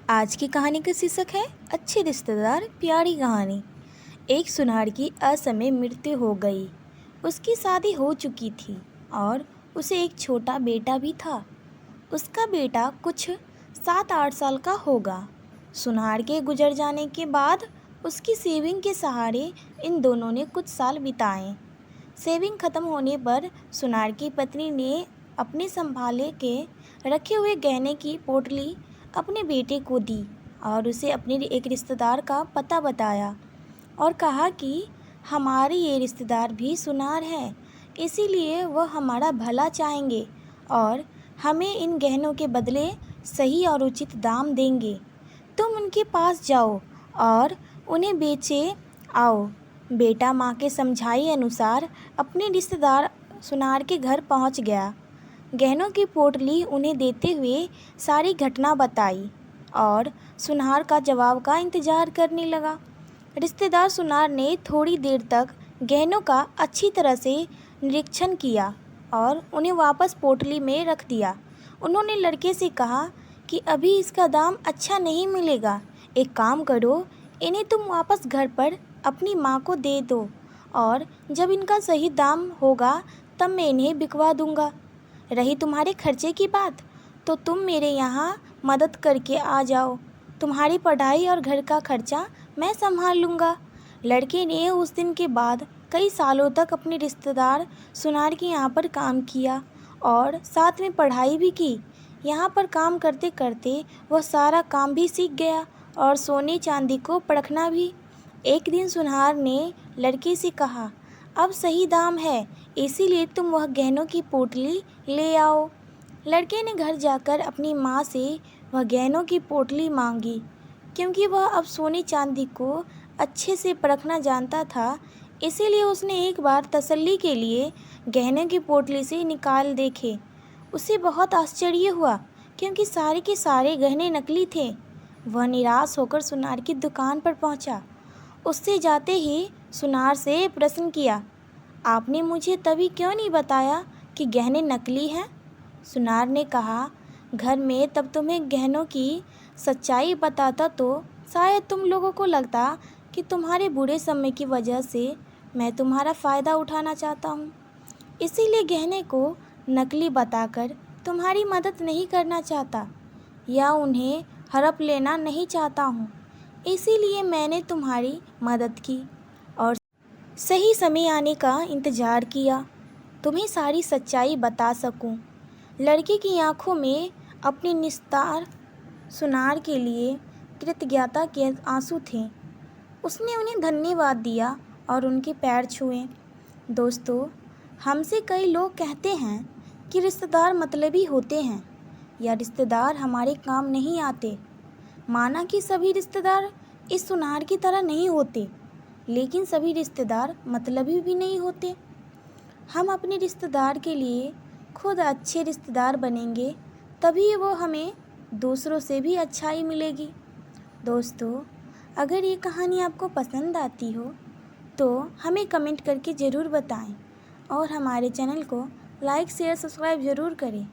आज की कहानी का शीर्षक है अच्छे रिश्तेदार प्यारी कहानी। एक सुनार की असमय मृत्यु हो गई। उसकी शादी हो चुकी थी और उसे एक छोटा बेटा भी था। उसका बेटा कुछ 7-8 साल का होगा। सुनार के गुजर जाने के बाद उसकी सेविंग के सहारे इन दोनों ने कुछ साल बिताए। सेविंग खत्म होने पर सुनार की पत्नी ने अपने संभाले के रखे हुए गहने की पोटली अपने बेटे को दी और उसे अपने एक रिश्तेदार का पता बताया और कहा कि हमारे ये रिश्तेदार भी सुनार हैं, इसीलिए वह हमारा भला चाहेंगे और हमें इन गहनों के बदले सही और उचित दाम देंगे। तुम उनके पास जाओ और उन्हें बेचे आओ। बेटा माँ के समझाए अनुसार अपने रिश्तेदार सुनार के घर पहुँच गया। गहनों की पोटली उन्हें देते हुए सारी घटना बताई और सुनार का जवाब का इंतज़ार करने लगा। रिश्तेदार सुनार ने थोड़ी देर तक गहनों का अच्छी तरह से निरीक्षण किया और उन्हें वापस पोटली में रख दिया। उन्होंने लड़के से कहा कि अभी इसका दाम अच्छा नहीं मिलेगा, एक काम करो, इन्हें तुम वापस घर पर अपनी माँ को दे दो और जब इनका सही दाम होगा तब मैं इन्हें बिकवा दूँगा। रही तुम्हारे खर्चे की बात, तो तुम मेरे यहाँ मदद करके आ जाओ। तुम्हारी पढ़ाई और घर का खर्चा मैं संभाल लूँगा। लड़के ने उस दिन के बाद कई सालों तक अपने रिश्तेदार सुनार के यहाँ पर काम किया और साथ में पढ़ाई भी की। यहाँ पर काम करते करते वह सारा काम भी सीख गया और सोने चांदी को परखना भी। एक दिन सुनार ने लड़के से कहा, अब सही दाम है, इसीलिए तुम वह गहनों की पोटली ले आओ। लड़के ने घर जाकर अपनी माँ से वह गहनों की पोटली मांगी। क्योंकि वह अब सोने चांदी को अच्छे से परखना जानता था, इसीलिए उसने एक बार तसल्ली के लिए गहनों की पोटली से निकाल देखे। उसे बहुत आश्चर्य हुआ क्योंकि सारे के सारे गहने नकली थे। वह निराश होकर सुनार की दुकान पर पहुंचा। उससे जाते ही सुनार से प्रश्न किया, आपने मुझे तभी क्यों नहीं बताया कि गहने नकली हैं? सुनार ने कहा, घर में तब तुम्हें गहनों की सच्चाई बताता तो शायद तुम लोगों को लगता कि तुम्हारे बुरे समय की वजह से मैं तुम्हारा फ़ायदा उठाना चाहता हूँ। इसीलिए गहने को नकली बताकर तुम्हारी मदद नहीं करना चाहता या उन्हें हड़प लेना नहीं चाहता हूँ। इसीलिए मैंने तुम्हारी मदद की और सही समय आने का इंतज़ार किया, तुम्हें सारी सच्चाई बता सकूं। लड़के की आंखों में अपने निस्तार सुनार के लिए कृतज्ञता के आंसू थे। उसने उन्हें धन्यवाद दिया और उनके पैर छुए। दोस्तों, हमसे कई लोग कहते हैं कि रिश्तेदार मतलबी होते हैं या रिश्तेदार हमारे काम नहीं आते। माना कि सभी रिश्तेदार इस सुनार की तरह नहीं होते, लेकिन सभी रिश्तेदार मतलबी भी नहीं होते। हम अपने रिश्तेदार के लिए खुद अच्छे रिश्तेदार बनेंगे, तभी वो हमें दूसरों से भी अच्छाई मिलेगी। दोस्तों, अगर ये कहानी आपको पसंद आती हो तो हमें कमेंट करके ज़रूर बताएं और हमारे चैनल को लाइक शेयर सब्सक्राइब ज़रूर करें।